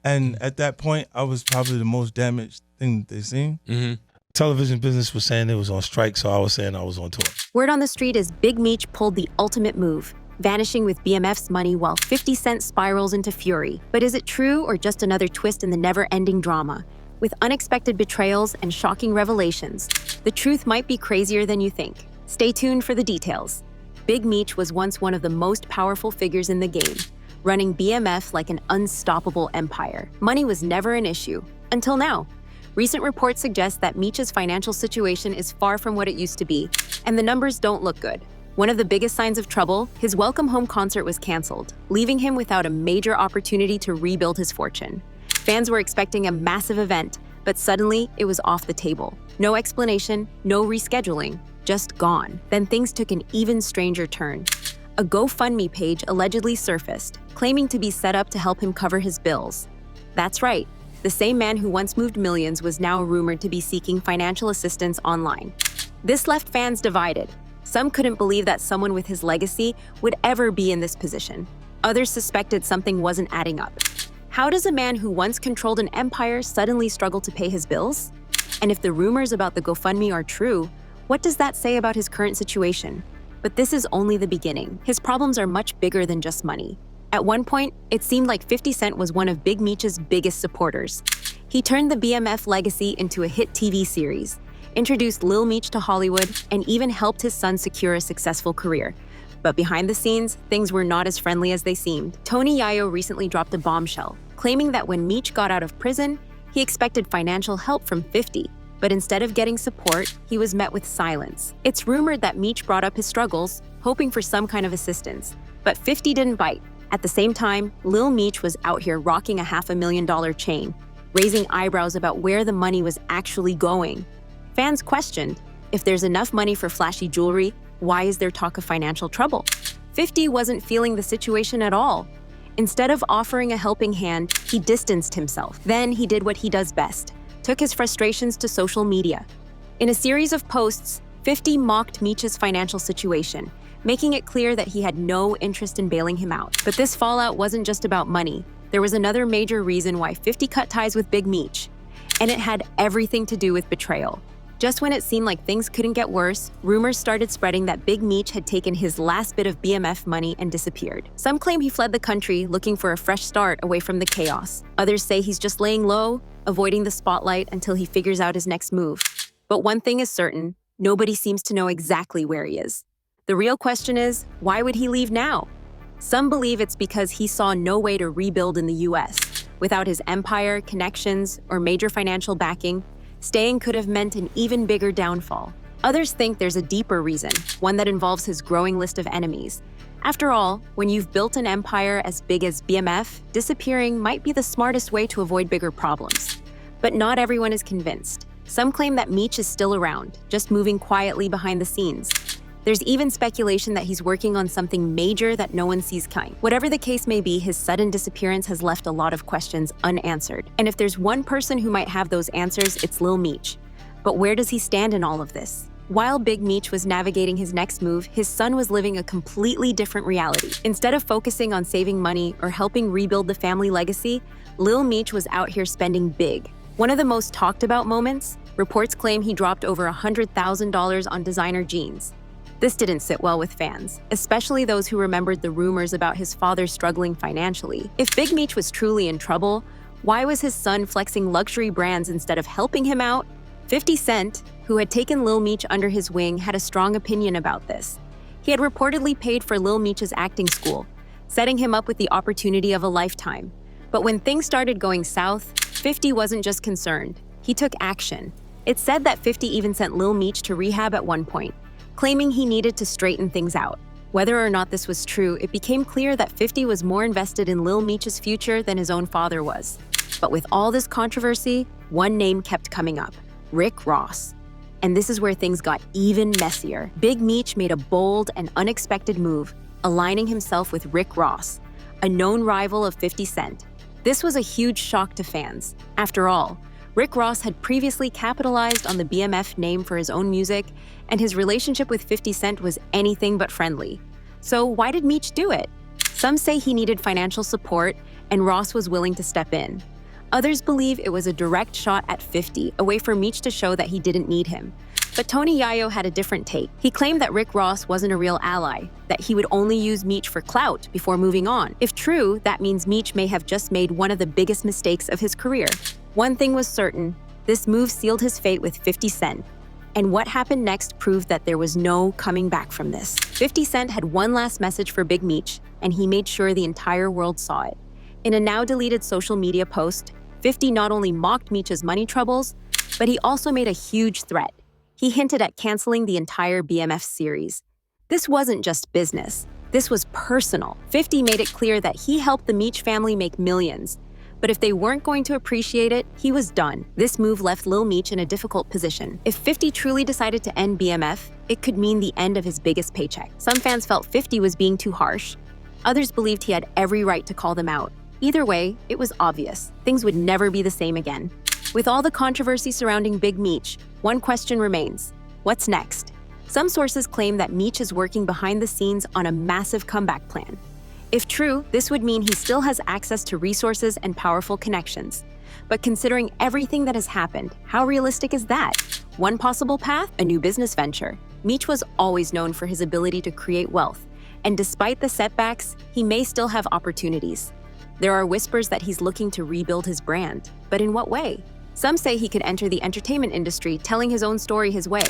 And at that point, I was probably the most damaged thing that they've seen. Mm-hmm. Television business was saying it was on strike, so I was saying I was on tour. Word on the street is Big Meech pulled the ultimate move, vanishing with BMF's money while 50 Cent spirals into fury. But is it true or just another twist in the never-ending drama? With unexpected betrayals and shocking revelations, the truth might be crazier than you think. Stay tuned for the details. Big Meech was once one of the most powerful figures in the game, running BMF like an unstoppable empire. Money was never an issue, until now. Recent reports suggest that Meech's financial situation is far from what it used to be, and the numbers don't look good. One of the biggest signs of trouble, his Welcome Home concert was canceled, leaving him without a major opportunity to rebuild his fortune. Fans were expecting a massive event, but suddenly it was off the table. No explanation, no rescheduling, just gone. Then things took an even stranger turn. A GoFundMe page allegedly surfaced, claiming to be set up to help him cover his bills. That's right. The same man who once moved millions was now rumored to be seeking financial assistance online. This left fans divided. Some couldn't believe that someone with his legacy would ever be in this position. Others suspected something wasn't adding up. How does a man who once controlled an empire suddenly struggle to pay his bills? And if the rumors about the GoFundMe are true, what does that say about his current situation? But this is only the beginning. His problems are much bigger than just money. At one point, it seemed like 50 Cent was one of Big Meech's biggest supporters. He turned the BMF legacy into a hit TV series, introduced Lil Meech to Hollywood, and even helped his son secure a successful career. But behind the scenes, things were not as friendly as they seemed. Tony Yayo recently dropped a bombshell, claiming that when Meech got out of prison, he expected financial help from 50. But instead of getting support, he was met with silence. It's rumored that Meech brought up his struggles, hoping for some kind of assistance. But 50 didn't bite. At the same time, Lil Meech was out here rocking a $500,000 chain, raising eyebrows about where the money was actually going. Fans questioned, if there's enough money for flashy jewelry, why is there talk of financial trouble? 50 wasn't feeling the situation at all. Instead of offering a helping hand, he distanced himself. Then he did what he does best, took his frustrations to social media. In a series of posts, 50 mocked Meech's financial situation, making it clear that he had no interest in bailing him out. But this fallout wasn't just about money. There was another major reason why 50 cut ties with Big Meech, and it had everything to do with betrayal. Just when it seemed like things couldn't get worse, rumors started spreading that Big Meech had taken his last bit of BMF money and disappeared. Some claim he fled the country looking for a fresh start away from the chaos. Others say he's just laying low, avoiding the spotlight until he figures out his next move. But one thing is certain, nobody seems to know exactly where he is. The real question is, why would he leave now? Some believe it's because he saw no way to rebuild in the US. Without his empire, connections, or major financial backing, staying could have meant an even bigger downfall. Others think there's a deeper reason, one that involves his growing list of enemies. After all, when you've built an empire as big as BMF, disappearing might be the smartest way to avoid bigger problems. But not everyone is convinced. Some claim that Meech is still around, just moving quietly behind the scenes. There's even speculation that he's working on something major that no one sees coming. Whatever the case may be, his sudden disappearance has left a lot of questions unanswered. And if there's one person who might have those answers, it's Lil Meech. But where does he stand in all of this? While Big Meech was navigating his next move, his son was living a completely different reality. Instead of focusing on saving money or helping rebuild the family legacy, Lil Meech was out here spending big. One of the most talked about moments, reports claim he dropped over $100,000 on designer jeans. This didn't sit well with fans, especially those who remembered the rumors about his father struggling financially. If Big Meech was truly in trouble, why was his son flexing luxury brands instead of helping him out? 50 Cent, who had taken Lil Meech under his wing, had a strong opinion about this. He had reportedly paid for Lil Meech's acting school, setting him up with the opportunity of a lifetime. But when things started going south, 50 wasn't just concerned. He took action. It's said that 50 even sent Lil Meech to rehab at one point, claiming he needed to straighten things out. Whether or not this was true, it became clear that 50 was more invested in Lil Meech's future than his own father was. But with all this controversy, one name kept coming up: Rick Ross. And this is where things got even messier. Big Meech made a bold and unexpected move, aligning himself with Rick Ross, a known rival of 50 Cent. This was a huge shock to fans. After all, Rick Ross had previously capitalized on the BMF name for his own music, and his relationship with 50 Cent was anything but friendly. So why did Meech do it? Some say he needed financial support, and Ross was willing to step in. Others believe it was a direct shot at 50, a way for Meech to show that he didn't need him. But Tony Yayo had a different take. He claimed that Rick Ross wasn't a real ally, that he would only use Meech for clout before moving on. If true, that means Meech may have just made one of the biggest mistakes of his career. One thing was certain, this move sealed his fate with 50 Cent. And what happened next proved that there was no coming back from this. 50 Cent had one last message for Big Meech, and he made sure the entire world saw it. In a now-deleted social media post, 50 not only mocked Meech's money troubles, but he also made a huge threat. He hinted at canceling the entire BMF series. This wasn't just business. This was personal. 50 made it clear that he helped the Meech family make millions. But if they weren't going to appreciate it, he was done. This move left Lil Meech in a difficult position. If 50 truly decided to end BMF, it could mean the end of his biggest paycheck. Some fans felt 50 was being too harsh. Others believed he had every right to call them out. Either way, it was obvious. Things would never be the same again. With all the controversy surrounding Big Meech, one question remains. What's next? Some sources claim that Meech is working behind the scenes on a massive comeback plan. If true, this would mean he still has access to resources and powerful connections. But considering everything that has happened, how realistic is that? One possible path? A new business venture. Meech was always known for his ability to create wealth, and despite the setbacks, he may still have opportunities. There are whispers that he's looking to rebuild his brand, but in what way? Some say he could enter the entertainment industry, telling his own story his way.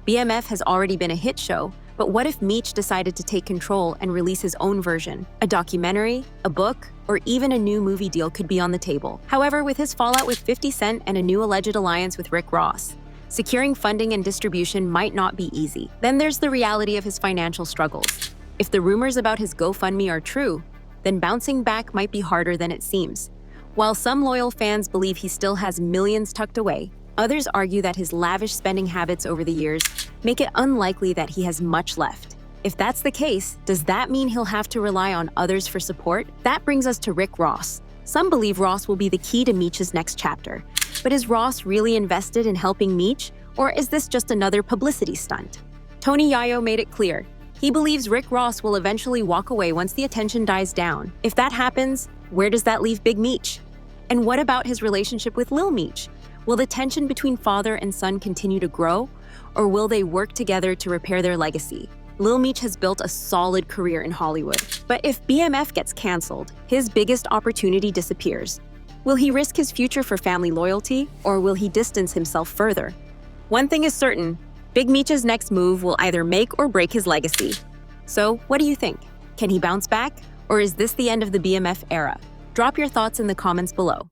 BMF has already been a hit show, but what if Meech decided to take control and release his own version? A documentary, a book, or even a new movie deal could be on the table. However, with his fallout with 50 Cent and a new alleged alliance with Rick Ross, securing funding and distribution might not be easy. Then there's the reality of his financial struggles. If the rumors about his GoFundMe are true, then bouncing back might be harder than it seems. While some loyal fans believe he still has millions tucked away, others argue that his lavish spending habits over the years make it unlikely that he has much left. If that's the case, does that mean he'll have to rely on others for support? That brings us to Rick Ross. Some believe Ross will be the key to Meech's next chapter. But is Ross really invested in helping Meech, or is this just another publicity stunt? Tony Yayo made it clear. He believes Rick Ross will eventually walk away once the attention dies down. If that happens, where does that leave Big Meech? And what about his relationship with Lil Meech? Will the tension between father and son continue to grow, or will they work together to repair their legacy? Lil Meech has built a solid career in Hollywood. But if BMF gets canceled, his biggest opportunity disappears. Will he risk his future for family loyalty, or will he distance himself further? One thing is certain, Big Meech's next move will either make or break his legacy. So, what do you think? Can he bounce back, or is this the end of the BMF era? Drop your thoughts in the comments below.